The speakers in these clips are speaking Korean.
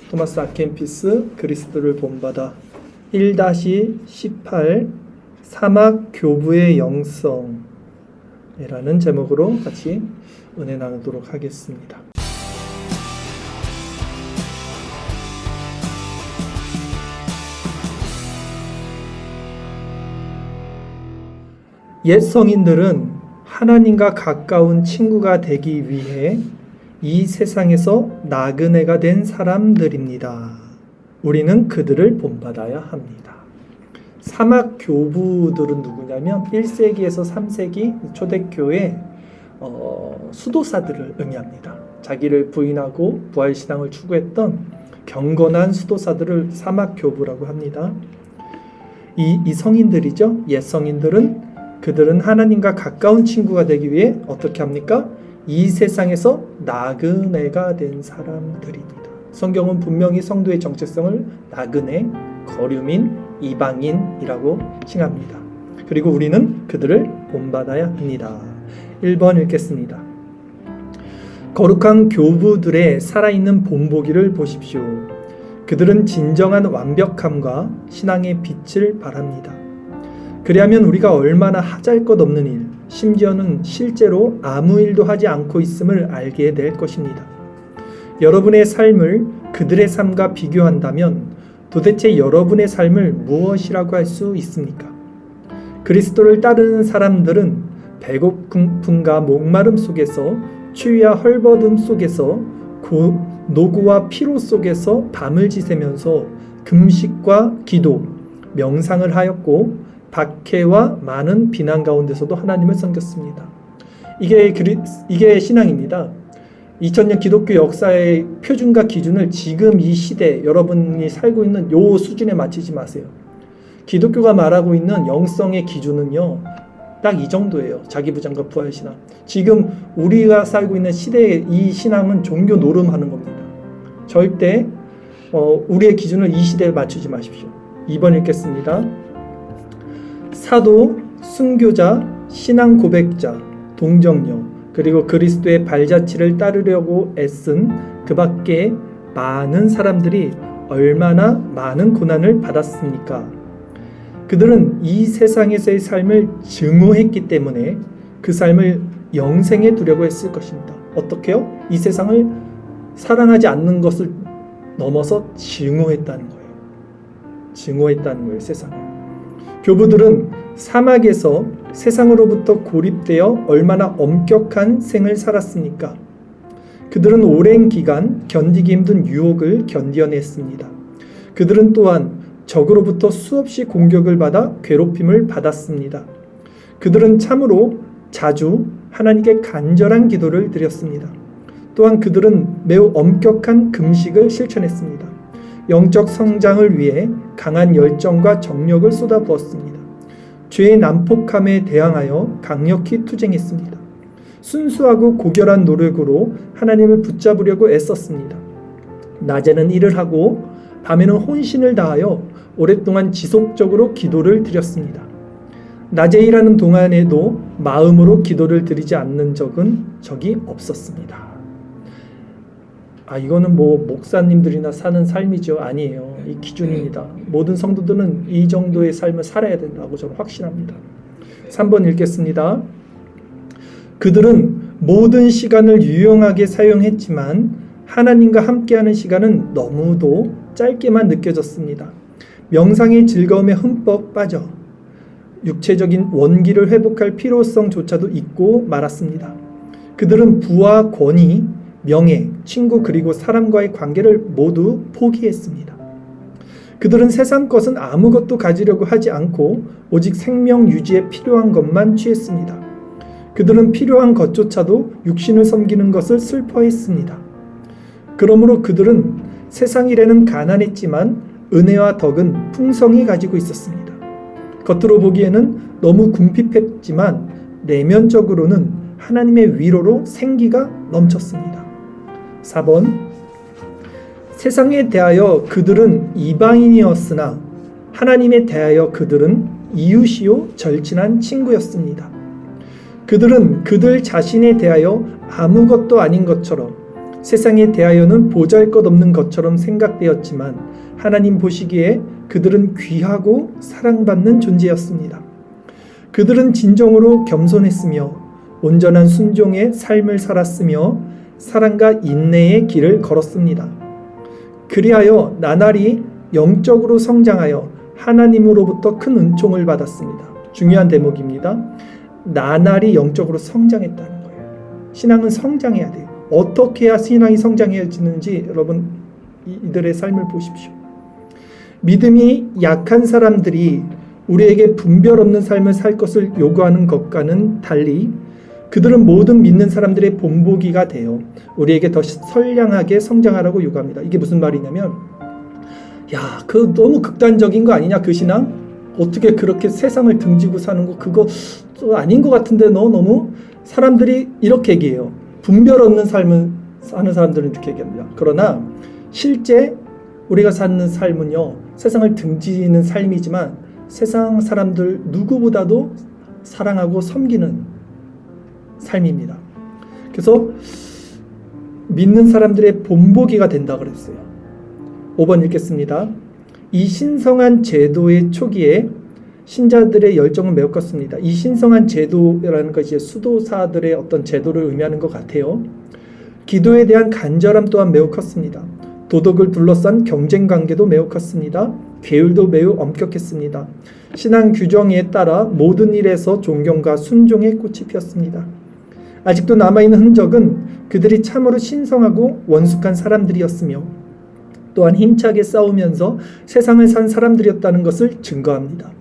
토마스 아켄피스 그리스도를 본받아 1-18 사막 교부의 영성이라는 제목으로 같이 은혜 나누도록 하겠습니다. 옛 성인들은 하나님과 가까운 친구가 되기 위해 이 세상에서 나그네가 된 사람들입니다. 우리는 그들을 본받아야 합니다. 사막 교부들은 누구냐면 1세기에서 3세기 초대교회 수도사들을 의미합니다. 자기를 부인하고 부활신앙을 추구했던 경건한 수도사들을 사막 교부라고 합니다. 이 성인들이죠. 옛 성인들은 그들은 하나님과 가까운 친구가 되기 위해 어떻게 합니까? 이 세상에서 나그네가 된 사람들입니다. 성경은 분명히 성도의 정체성을 나그네, 거류민, 이방인이라고 칭합니다. 그리고 우리는 그들을 본받아야 합니다. 1번 읽겠습니다. 거룩한 교부들의 살아있는 본보기를 보십시오. 그들은 진정한 완벽함과 신앙의 빛을 발합니다. 그리하면 우리가 얼마나 하잘것없는 일, 심지어는 실제로 아무 일도 하지 않고 있음을 알게 될 것입니다. 여러분의 삶을 그들의 삶과 비교한다면 도대체 여러분의 삶을 무엇이라고 할 수 있습니까? 그리스도를 따르는 사람들은 배고픔과 목마름 속에서 추위와 헐벗음 속에서 노고와 피로 속에서 밤을 지새면서 금식과 기도, 명상을 하였고 박해와 많은 비난 가운데서도 하나님을 섬겼습니다. 이게 신앙입니다. 2000년 기독교 역사의 표준과 기준을 지금 이 시대 여러분이 살고 있는 요 수준에 맞추지 마세요. 기독교가 말하고 있는 영성의 기준은요, 딱 이 정도예요. 자기부장과 부활신앙. 지금 우리가 살고 있는 시대의 이 신앙은 종교 노름하는 겁니다. 절대 우리의 기준을 이 시대에 맞추지 마십시오. 2번 읽겠습니다. 사도, 순교자, 신앙 고백자, 동정녀, 그리고 그리스도의 발자취를 따르려고 애쓴 그 밖에 많은 사람들이 얼마나 많은 고난을 받았습니까? 그들은 이 세상에서의 삶을 증오했기 때문에 그 삶을 영생에 두려고 했을 것입니다. 어떻게요? 이 세상을 사랑하지 않는 것을 넘어서 증오했다는 거예요. 증오했다는 거예요, 세상을. 교부들은 사막에서 세상으로부터 고립되어 얼마나 엄격한 생을 살았습니까? 그들은 오랜 기간 견디기 힘든 유혹을 견뎌냈습니다. 그들은 또한 적으로부터 수없이 공격을 받아 괴롭힘을 받았습니다. 그들은 참으로 자주 하나님께 간절한 기도를 드렸습니다. 또한 그들은 매우 엄격한 금식을 실천했습니다. 영적 성장을 위해 강한 열정과 정력을 쏟아부었습니다. 죄의 난폭함에 대항하여 강력히 투쟁했습니다. 순수하고 고결한 노력으로 하나님을 붙잡으려고 애썼습니다. 낮에는 일을 하고 밤에는 혼신을 다하여 오랫동안 지속적으로 기도를 드렸습니다. 낮에 일하는 동안에도 마음으로 기도를 드리지 않는 적이 없었습니다. 이거는 목사님들이나 사는 삶이죠. 아니에요. 이 기준입니다. 모든 성도들은 이 정도의 삶을 살아야 된다고 저는 확신합니다. 3번 읽겠습니다. 그들은 모든 시간을 유용하게 사용했지만 하나님과 함께하는 시간은 너무도 짧게만 느껴졌습니다. 명상의 즐거움에 흠뻑 빠져 육체적인 원기를 회복할 필요성조차도 잊고 말았습니다. 그들은 부와 권위, 명예, 친구 그리고 사람과의 관계를 모두 포기했습니다. 그들은 세상 것은 아무것도 가지려고 하지 않고 오직 생명 유지에 필요한 것만 취했습니다. 그들은 필요한 것조차도 육신을 섬기는 것을 슬퍼했습니다. 그러므로 그들은 세상 일에는 가난했지만 은혜와 덕은 풍성히 가지고 있었습니다. 겉으로 보기에는 너무 궁핍했지만 내면적으로는 하나님의 위로로 생기가 넘쳤습니다. 4번 세상에 대하여 그들은 이방인이었으나 하나님에 대하여 그들은 이웃이요 절친한 친구였습니다. 그들은 그들 자신에 대하여 아무것도 아닌 것처럼 세상에 대하여는 보잘것없는 것처럼 생각되었지만 하나님 보시기에 그들은 귀하고 사랑받는 존재였습니다. 그들은 진정으로 겸손했으며 온전한 순종의 삶을 살았으며 사랑과 인내의 길을 걸었습니다. 그리하여 나날이 영적으로 성장하여 하나님으로부터 큰 은총을 받았습니다. 중요한 대목입니다. 나날이 영적으로 성장했다는 거예요. 신앙은 성장해야 돼요. 어떻게 해야 신앙이 성장해지는지 여러분 이들의 삶을 보십시오. 믿음이 약한 사람들이 우리에게 분별 없는 삶을 살 것을 요구하는 것과는 달리 그들은 모든 믿는 사람들의 본보기가 되어 우리에게 더 선량하게 성장하라고 요구합니다. 이게 무슨 말이냐면 그 너무 극단적인 거 아니냐 그 신앙? 어떻게 그렇게 세상을 등지고 사는 거 그거 아닌 것 같은데 너 너무 사람들이 이렇게 얘기해요. 분별 없는 삶을 사는 사람들은 이렇게 얘기합니다. 그러나 실제 우리가 사는 삶은요 세상을 등지는 삶이지만 세상 사람들 누구보다도 사랑하고 섬기는 삶입니다. 그래서 믿는 사람들의 본보기가 된다 그랬어요. 5번 읽겠습니다. 이 신성한 제도의 초기에 신자들의 열정은 매우 컸습니다. 이 신성한 제도라는 것이 수도사들의 어떤 제도를 의미하는 것 같아요. 기도에 대한 간절함 또한 매우 컸습니다. 도덕을 둘러싼 경쟁관계도 매우 컸습니다. 계율도 매우 엄격했습니다. 신앙 규정에 따라 모든 일에서 존경과 순종의 꽃이 피었습니다. 아직도 남아있는 흔적은 그들이 참으로 신성하고 원숙한 사람들이었으며 또한 힘차게 싸우면서 세상을 산 사람들이었다는 것을 증거합니다.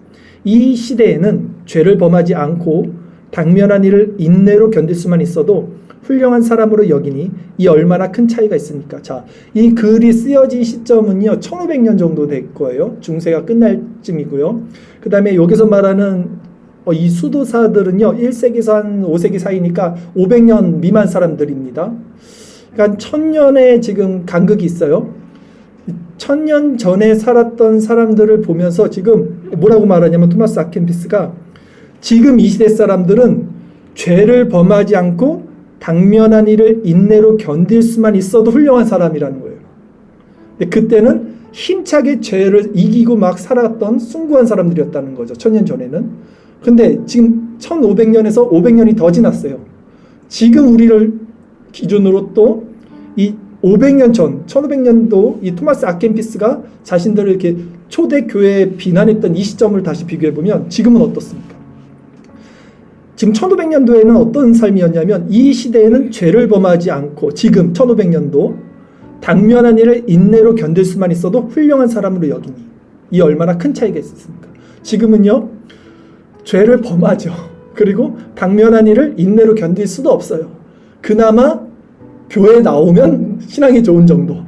이 시대에는 죄를 범하지 않고 당면한 일을 인내로 견딜 수만 있어도 훌륭한 사람으로 여기니 이 얼마나 큰 차이가 있습니까? 자, 이 글이 쓰여진 시점은요 1500년 정도 될 거예요. 중세가 끝날 쯤이고요. 그 다음에 여기서 말하는 이 수도사들은요 1세기에서 한 5세기 사이니까 500년 미만 사람들입니다. 그러니까 1000년의 지금 간극이 있어요. 1000년 전에 살았던 사람들을 보면서 지금 뭐라고 말하냐면 토마스 아켄피스가 지금 이 시대 사람들은 죄를 범하지 않고 당면한 일을 인내로 견딜 수만 있어도 훌륭한 사람이라는 거예요. 근데 그때는 힘차게 죄를 이기고 막 살았던 숭고한 사람들이었다는 거죠. 1000년 전에는. 근데 지금 1500년에서 500년이 더 지났어요. 지금 우리를 기준으로 또 이 500년 전, 1500년도 이 토마스 아켄피스가 자신들을 이렇게 초대 교회에 비난했던 이 시점을 다시 비교해보면 지금은 어떻습니까? 지금 1500년도에는 어떤 삶이었냐면 이 시대에는 죄를 범하지 않고 지금 1500년도 당면한 일을 인내로 견딜 수만 있어도 훌륭한 사람으로 여기니 이 얼마나 큰 차이가 있었습니까? 지금은요 죄를 범하죠. 그리고 당면한 일을 인내로 견딜 수도 없어요. 그나마 교회에 나오면 신앙이 좋은 정도.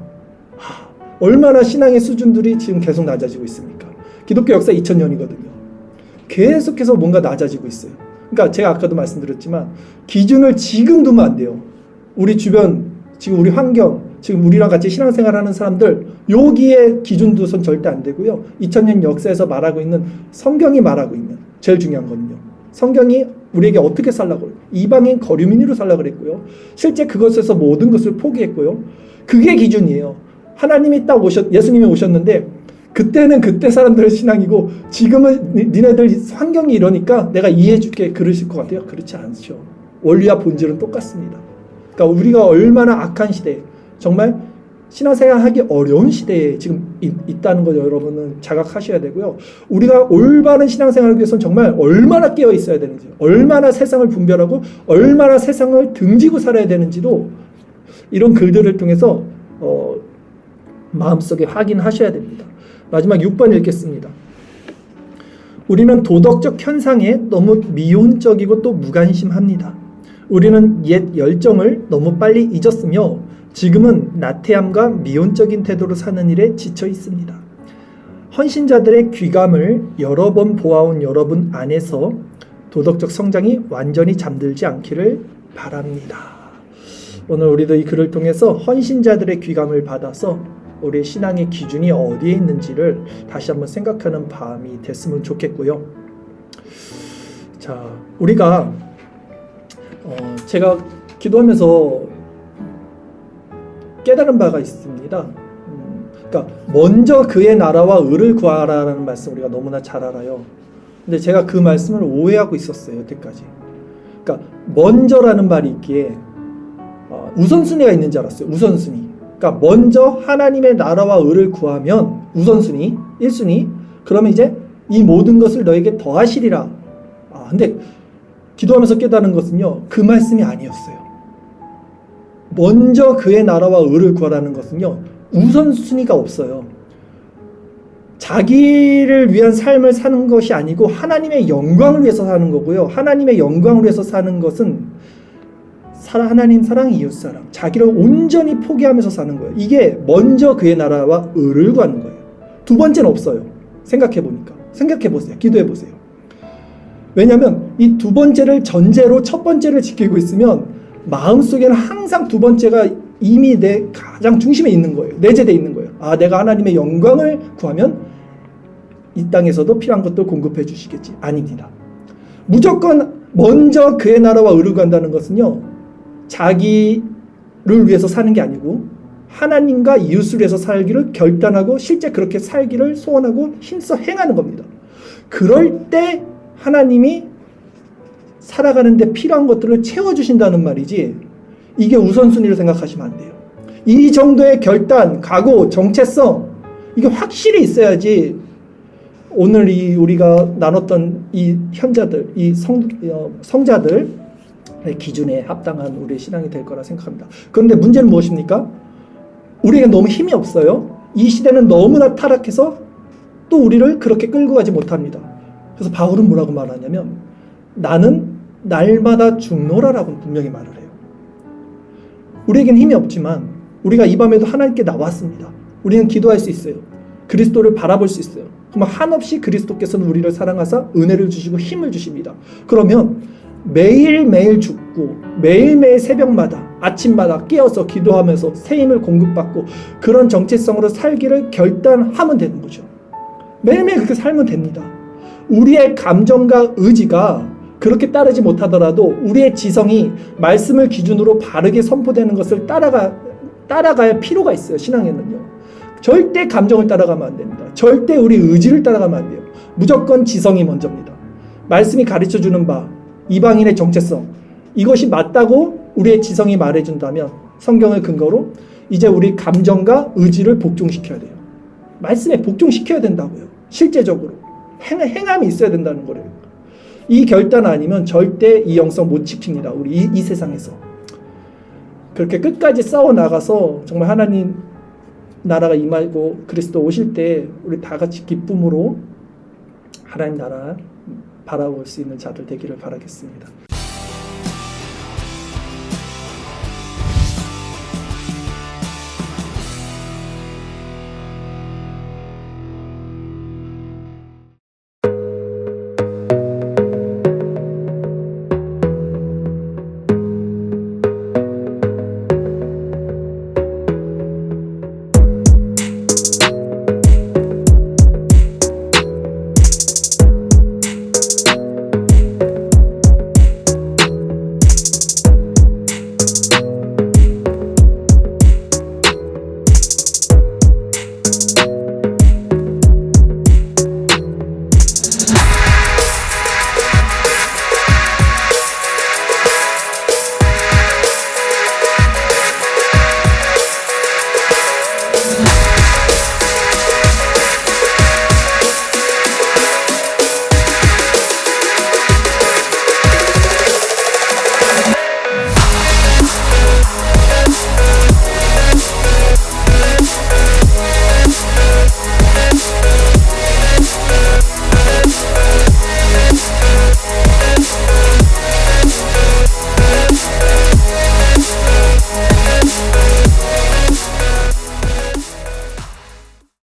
얼마나 신앙의 수준들이 지금 계속 낮아지고 있습니까? 기독교 역사 2000년이거든요. 계속해서 뭔가 낮아지고 있어요. 그러니까 제가 아까도 말씀드렸지만 기준을 지금 두면 안 돼요. 우리 주변, 지금 우리 환경, 지금 우리랑 같이 신앙생활하는 사람들 여기에 기준 두선 절대 안 되고요. 2000년 역사에서 말하고 있는 성경이 말하고 있는 제일 중요한 거는요. 성경이 우리에게 어떻게 살라고 이방인 거류민으로 살라고 그랬고요. 실제 그것에서 모든 것을 포기했고요. 그게 기준이에요. 하나님이 딱 예수님이 오셨는데 그때는 그때 사람들의 신앙이고 지금은 니네들 환경이 이러니까 내가 이해해줄게 그러실 것 같아요. 그렇지 않죠. 원리와 본질은 똑같습니다. 그러니까 우리가 얼마나 악한 시대, 정말 신앙생활하기 어려운 시대에 지금 있다는 거 여러분은 자각하셔야 되고요. 우리가 올바른 신앙생활을 위해서는 정말 얼마나 깨어 있어야 되는지, 얼마나 세상을 분별하고 얼마나 세상을 등지고 살아야 되는지도 이런 글들을 통해서 마음속에 확인하셔야 됩니다. 마지막 6번 읽겠습니다. 우리는 도덕적 현상에 너무 미온적이고 또 무관심합니다. 우리는 옛 열정을 너무 빨리 잊었으며 지금은 나태함과 미온적인 태도로 사는 일에 지쳐 있습니다. 헌신자들의 귀감을 여러 번 보아온 여러분 안에서 도덕적 성장이 완전히 잠들지 않기를 바랍니다. 오늘 우리도 이 글을 통해서 헌신자들의 귀감을 받아서 우리의 신앙의 기준이 어디에 있는지를 다시 한번 생각하는 밤이 됐으면 좋겠고요. 자, 우리가 제가 기도하면서 깨달은 바가 있습니다. 그러니까 먼저 그의 나라와 의를 구하라는 말씀 우리가 너무나 잘 알아요. 근데 제가 그 말씀을 오해하고 있었어요, 여태까지. 그러니까 먼저라는 말이 있기에 우선순위가 있는 줄 알았어요. 우선순위. 그러니까 먼저 하나님의 나라와 의를 구하면 우선순위, 1순위. 그러면 이제 이 모든 것을 너에게 더하시리라. 근데 기도하면서 깨달은 것은요, 그 말씀이 아니었어요. 먼저 그의 나라와 의를 구하라는 것은요, 우선순위가 없어요. 자기를 위한 삶을 사는 것이 아니고 하나님의 영광을 위해서 사는 거고요. 하나님의 영광을 위해서 사는 것은 하나님 사랑, 이웃 사랑, 자기를 온전히 포기하면서 사는 거예요. 이게 먼저 그의 나라와 의를 구하는 거예요. 두 번째는 없어요. 생각해보세요. 기도해보세요. 왜냐하면 이 두 번째를 전제로 첫 번째를 지키고 있으면 마음속에는 항상 두 번째가 이미 내 가장 중심에 있는 거예요. 내재되어 있는 거예요. 내가 하나님의 영광을 구하면 이 땅에서도 필요한 것도 공급해 주시겠지. 아닙니다. 무조건 먼저 그의 나라와 의를 구한다는 것은요, 자기를 위해서 사는 게 아니고 하나님과 이웃을 위해서 살기를 결단하고 실제 그렇게 살기를 소원하고 힘써 행하는 겁니다. 그럴 때 하나님이 살아가는 데 필요한 것들을 채워주신다는 말이지, 이게 우선순위로 생각하시면 안 돼요. 이 정도의 결단, 각오, 정체성, 이게 확실히 있어야지 오늘 우리가 나눴던 이 현자들, 이 성자들의 기준에 합당한 우리의 신앙이 될 거라 생각합니다. 그런데 문제는 무엇입니까? 우리에게 너무 힘이 없어요. 이 시대는 너무나 타락해서 또 우리를 그렇게 끌고 가지 못합니다. 그래서 바울은 뭐라고 말하냐면, 나는 날마다 죽노라라고 분명히 말을 해요. 우리에겐 힘이 없지만 우리가 이 밤에도 하나님께 나왔습니다. 우리는 기도할 수 있어요. 그리스도를 바라볼 수 있어요. 그럼 한없이 그리스도께서는 우리를 사랑하사 은혜를 주시고 힘을 주십니다. 그러면 매일매일 죽고 매일매일 새벽마다 아침마다 깨어서 기도하면서 새 힘을 공급받고 그런 정체성으로 살기를 결단하면 되는 거죠. 매일매일 그렇게 살면 됩니다. 우리의 감정과 의지가 그렇게 따르지 못하더라도 우리의 지성이 말씀을 기준으로 바르게 선포되는 것을 따라가야 필요가 있어요. 신앙에는요. 절대 감정을 따라가면 안 됩니다. 절대 우리 의지를 따라가면 안 돼요. 무조건 지성이 먼저입니다. 말씀이 가르쳐주는 바, 이방인의 정체성, 이것이 맞다고 우리의 지성이 말해준다면 성경을 근거로 이제 우리 감정과 의지를 복종시켜야 돼요. 말씀에 복종시켜야 된다고요. 실제적으로 행함이 있어야 된다는 거예요. 이 결단 아니면 절대 이 영성 못 지킵니다. 우리 이 세상에서. 그렇게 끝까지 싸워 나가서 정말 하나님 나라가 임하고 그리스도 오실 때 우리 다 같이 기쁨으로 하나님 나라 바라볼 수 있는 자들 되기를 바라겠습니다.